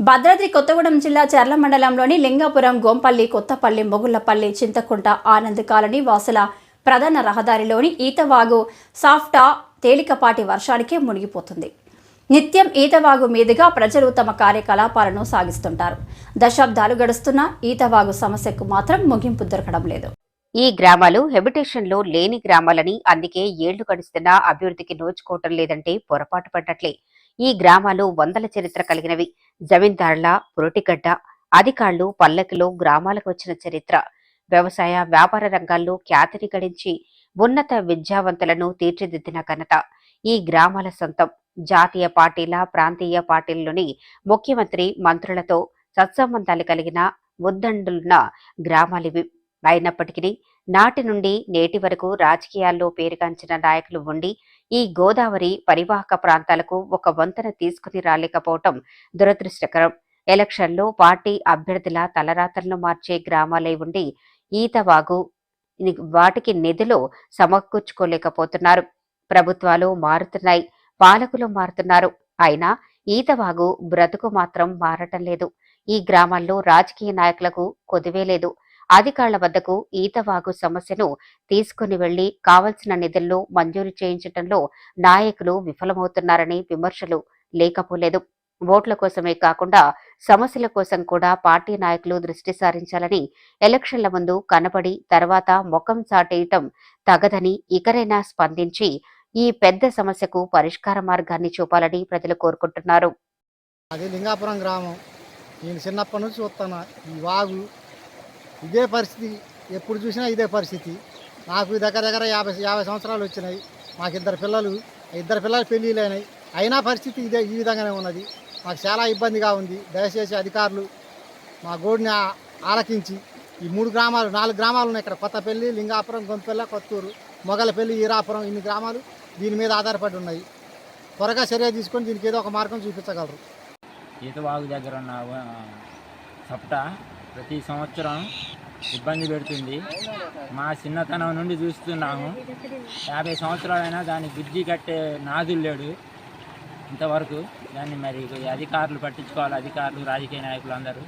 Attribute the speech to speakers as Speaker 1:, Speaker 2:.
Speaker 1: భద్రాద్రి కొత్తగూడెం జిల్లా చర్ల మండలంలోని లింగాపురం, గోంపల్లి, కొత్తపల్లి, మొగుళ్లపల్లి, చింతకుంట, ఆనంద్ కాలనీ వాసుల ప్రధాన రహదారిలోని ఈతవాగు సాఫ్టా తేలికపాటి వర్షానికే మునిగిపోతుంది. నిత్యం ఈతవాగు మీదుగా ప్రజలు తమ కార్యకలాపాలను సాగిస్తుంటారు. దశాబ్దాలు గడుస్తున్న ఈతవాగు సమస్యకు మాత్రం ముగింపు దొరకడం లేదు.
Speaker 2: ఈ గ్రామాలు హెబిటేషన్లో లేని గ్రామాలని, అందుకే ఏళ్లు గడుస్తున్నా అభివృద్ధికి నోచుకోవటం లేదంటే పొరపాటు పడ్డట్లే. ఈ గ్రామాలు వందల చరిత్ర కలిగినవి. జమీందారుల పురటిగడ్డ, అధికారులు పల్లెకులో గ్రామాలకు వచ్చిన చరిత్ర. వ్యవసాయ వ్యాపార రంగాల్లో ఖ్యాతిని గడించి ఉన్నత విద్యావంతులను తీర్చిదిద్దిన ఘనత ఈ గ్రామాల సొంతం. జాతీయ పార్టీల, ప్రాంతీయ పార్టీలలోని ముఖ్యమంత్రి, మంత్రులతో సత్సంబంధాలు కలిగిన ఉద్దండులున్న గ్రామాలివి. అయినప్పటికీ నాటి నుండి నేటి వరకు రాజకీయాల్లో పేరుగాంచిన నాయకులు ఉండి ఈ గోదావరి పరివాహక ప్రాంతాలకు ఒక వంతెన తీసుకుని రాలేకపోవటం దురదృష్టకరం. ఎలక్షన్లో పార్టీ అభ్యర్థుల తలరాతలను మార్చే గ్రామాలై ఉండి ఈతవాగు వాటికి నిధులు సమకూర్చుకోలేకపోతున్నారు. ప్రభుత్వాలు మారుతున్నాయి, పాలకులు మారుతున్నారు, అయినా ఈతవాగు బ్రతుకు మాత్రం మారటం లేదు. ఈ గ్రామాల్లో రాజకీయ నాయకులకు కొదివే లేదు. అధికారుల వద్దకు ఈతవాగు సమస్యను తీసుకుని వెళ్లి కావలసిన నిధులను మంజూరు చేయించడంలో నాయకులు విఫలమవుతున్నారని విమర్శలు లేకపోలేదు. ఓట్ల కోసమే కాకుండా సమస్యల కోసం కూడా పార్టీ నాయకులు దృష్టి సారించాలని, ఎలక్షన్ల ముందు కనబడి తర్వాత ముఖం చాటేయటం తగదని ఇకరైనా స్పందించి ఈ పెద్ద సమస్యకు పరిష్కార మార్గాన్ని చూపాలని ప్రజలు కోరుకుంటున్నారు.
Speaker 3: అది లింగాపురం గ్రామం. నేను చిన్నప్పటి నుంచి చూస్తాను ఈ వాగు ఇదే పరిస్థితి. ఎప్పుడు చూసినా ఇదే పరిస్థితి. నాకు దగ్గర దగ్గర 50 సంవత్సరాలు వచ్చినాయి. మాకు ఇద్దరు పిల్లలు పెళ్ళిళ్ళైనాయి. అయినా పరిస్థితి ఈ విధంగానే ఉన్నది. మాకు చాలా ఇబ్బందిగా ఉంది. దయచేసి అధికారులు మా గోడిని ఆలకించి ఈ 4 గ్రామాలు ఉన్నాయి ఇక్కడ. కొత్తపల్లి, లింగాపురం, గొంతుపల్లి, కొత్తూరు, మొగలపల్లి, ఈరాపురం, ఇన్ని గ్రామాలు దీని మీద ఆధారపడి ఉన్నాయి. త్వరగా చర్య తీసుకొని దీనికి ఏదో ఒక మార్గం చూపించగలరు.
Speaker 4: ఈతవాగు దగ్గర ఉన్న సప్టా ప్రతి సంవత్సరం ఇబ్బంది పెడుతుంది. మా చిన్నతనం నుండి చూస్తున్నాము. 50 సంవత్సరాలైనా దాన్ని బ్రిడ్జి కట్టే నాదులు లేడు ఇంతవరకు. దాన్ని మరి అధికారులు పట్టించుకోవాలి, అధికారులు, రాజకీయ నాయకులు అందరూ.